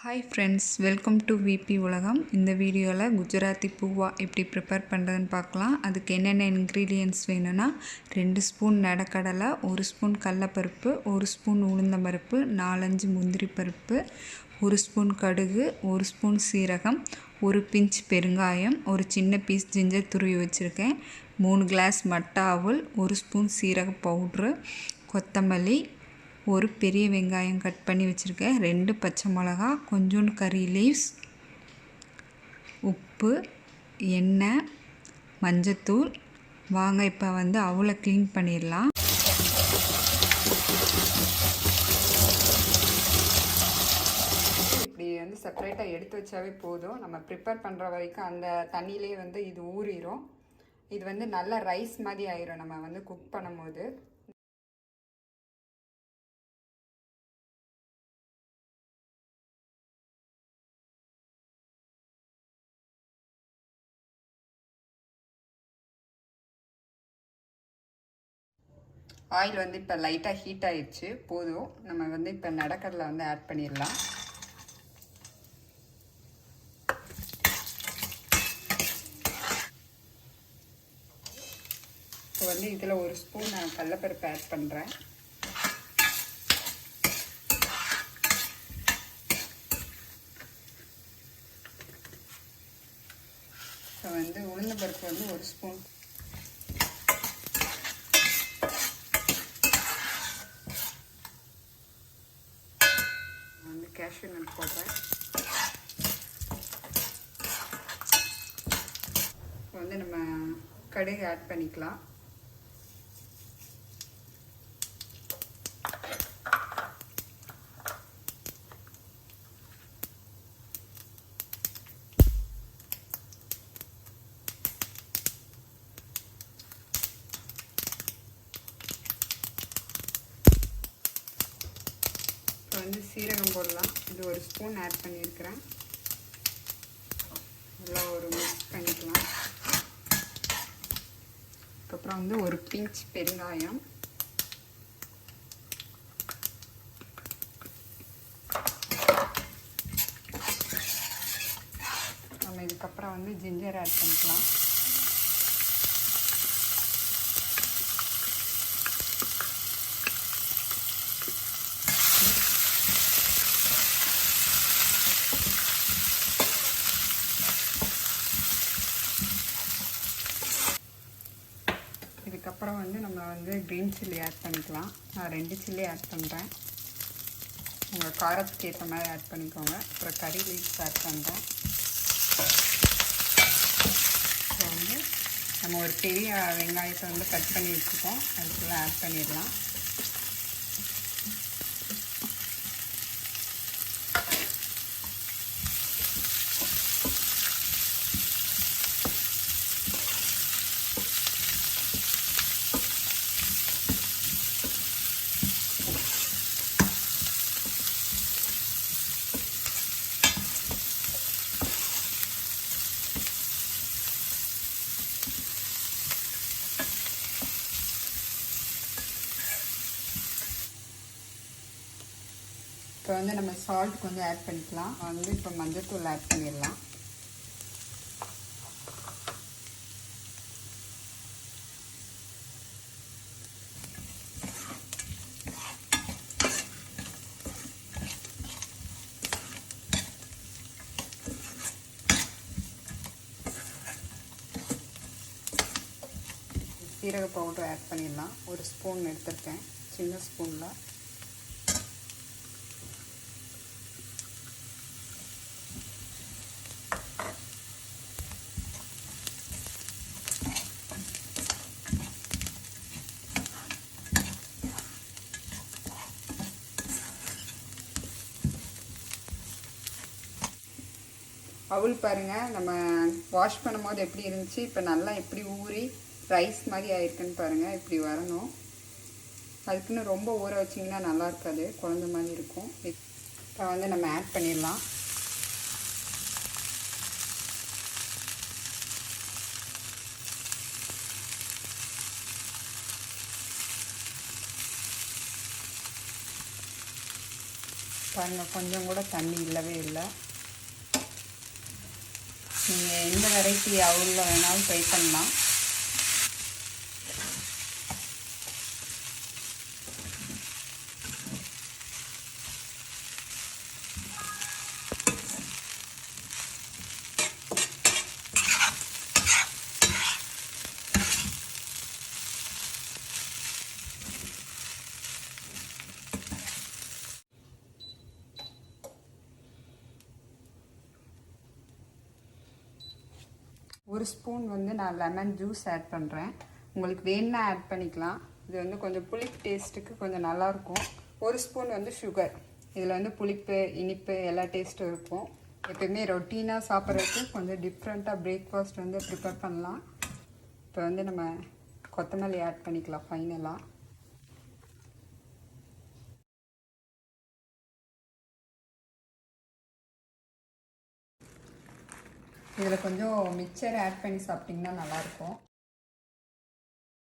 Hi friends, welcome to VP Ulakam. இந்த வீடியோவில் குஜராத்தி பூவா எப்படி ப்ரிப்பேர் பண்ணுறதுன்னு பார்க்கலாம். அதுக்கு என்னென்ன இன்க்ரீடியன்ட்ஸ் வேணும்னா 2 ஸ்பூன் நெடக்கடலை, 1 ஸ்பூன் கடலப்பருப்பு, 1 ஸ்பூன் உளுந்தம்பருப்பு, 4-5 முந்திரி பருப்பு, 1 ஸ்பூன் கடுகு, 1 ஸ்பூன் சீரகம், 1 பிஞ்ச் பெருங்காயம், ஒரு சின்ன பீஸ் ஜிஞ்சர் துருவி வச்சுருக்கேன், 3 கிளாஸ் மட்டா அவல், 1 ஸ்பூன் சீரக பவுட்ரு, கொத்தமல்லி, ஒரு பெரிய வெங்காயம் கட் பண்ணி வச்சுருக்கேன், 2 பச்சை மிளகா, கொஞ்சோண்டு கறி லீவ்ஸ், உப்பு, எண்ணெய், மஞ்சத்தூள். வாங்க இப்போ அவலை க்ளீன் பண்ணிடலாம். இப்படி செப்பரேட்டாக எடுத்து வச்சாவே போதும். நம்ம ப்ரிப்பேர் பண்ணுற வரைக்கும் அந்த தண்ணியிலே இது ஊறிடும். இது நல்ல ரைஸ் மாதிரி ஆயிரும் நம்ம குக் பண்ணும்போது. ஆயில் இப்போ லைட்டாக ஹீட் ஆயிடுச்சு, போதும். நம்ம இப்போ நெடக்கடலை ஆட் பண்ணிடலாம். இப்போ இதில் 1 ஸ்பூன் நான் கடலப்பருப்பு ஆட் பண்ணுறேன். இப்போ உளுந்தம்பருப்பு 1 ஸ்பூன், cashew nut போடுறேன். இப்போ நம்ம கடுகு ஆட் பண்ணிக்கலாம். இப்போ சீரகம் போடலாம். இது 1 ஸ்பூன் ஆட் பண்ணியிருக்கிறேன். நல்லா ஒரு மிக்ஸ் பண்ணிக்கலாம். அதுக்கப்புறம் ஒரு பிஞ்ச் பெருங்காயம், நம்ம இதுக்கப்புறம் ஜிஞ்சர் ஆட் பண்ணிக்கலாம். இதுக்கப்புறம் நம்ம க்ரீன் சில்லி ஆட் பண்ணிக்கலாம். நான் 2 சில்லி ஆட் பண்ணுறேன். உங்கள் காரத்துக்கு ஏற்ற மாதிரி ஆட் பண்ணிக்கோங்க. அப்புறம் கறி லீவ்ஸ் ஆட் பண்ணுறேன். இப்போ நம்ம ஒரு பெரிய வெங்காயத்தை கட் பண்ணி வச்சுக்கோம், அதுக்குள்ளே ஆட் பண்ணிடலாம். இப்போ நம்ம சால்ட் கொஞ்சம் ஆட் பண்ணிக்கலாம். இப்போ மஞ்சத்தூள் ஆட் பண்ணிடலாம். சீரக பவுடர் ஆட் பண்ணிடலாம். 1 ஸ்பூன் எடுத்துருக்கேன், சின்ன ஸ்பூனில். அவல் பாருங்கள், நம்ம வாஷ் பண்ணும்போது எப்படி இருந்துச்சு, இப்போ நல்லா எப்படி ஊறி ரைஸ் மாதிரி ஆயிருக்குன்னு பாருங்கள். இப்படி வரணும். அதுக்குன்னு ரொம்ப ஊற வச்சிங்கன்னா நல்லா இருக்காது, குழந்த மாதிரி இருக்கும். இப்போ நம்ம ஆட் பண்ணிடலாம். பாருங்கள், கொஞ்சம் கூட தண்ணி இல்லவே இல்லை. நீங்கள் எந்த வெரைட்டி அவலில் வேணாலும் ட்ரை பண்ணலாம். ஒரு ஸ்பூன் வந்து நான் லெமன் ஜூஸ் ஆட் பண்ணுறேன். உங்களுக்கு வேணுன்னா ஆட் பண்ணிக்கலாம். இது வந்து கொஞ்சம் புளிப்பு டேஸ்ட்டுக்கு கொஞ்சம் நல்லாயிருக்கும். ஒரு ஸ்பூன் வந்து சுகர். இதில் வந்து புளிப்பு, இனிப்பு எல்லா டேஸ்ட்டும் இருக்கும். எப்போயுமே ரொட்டீனாக சாப்பிட்றதுக்கு கொஞ்சம் டிஃப்ரெண்ட்டாக பிரேக்ஃபாஸ்ட் வந்து ப்ரிப்பேர் பண்ணலாம். இப்போ வந்து நம்ம கொத்தமல்லி ஆட் பண்ணிக்கலாம் ஃபைனலாக. இதில் கொஞ்சம் மிக்சர் ஆட் பண்ணி சாப்பிட்டிங்கன்னா நல்லாயிருக்கும்.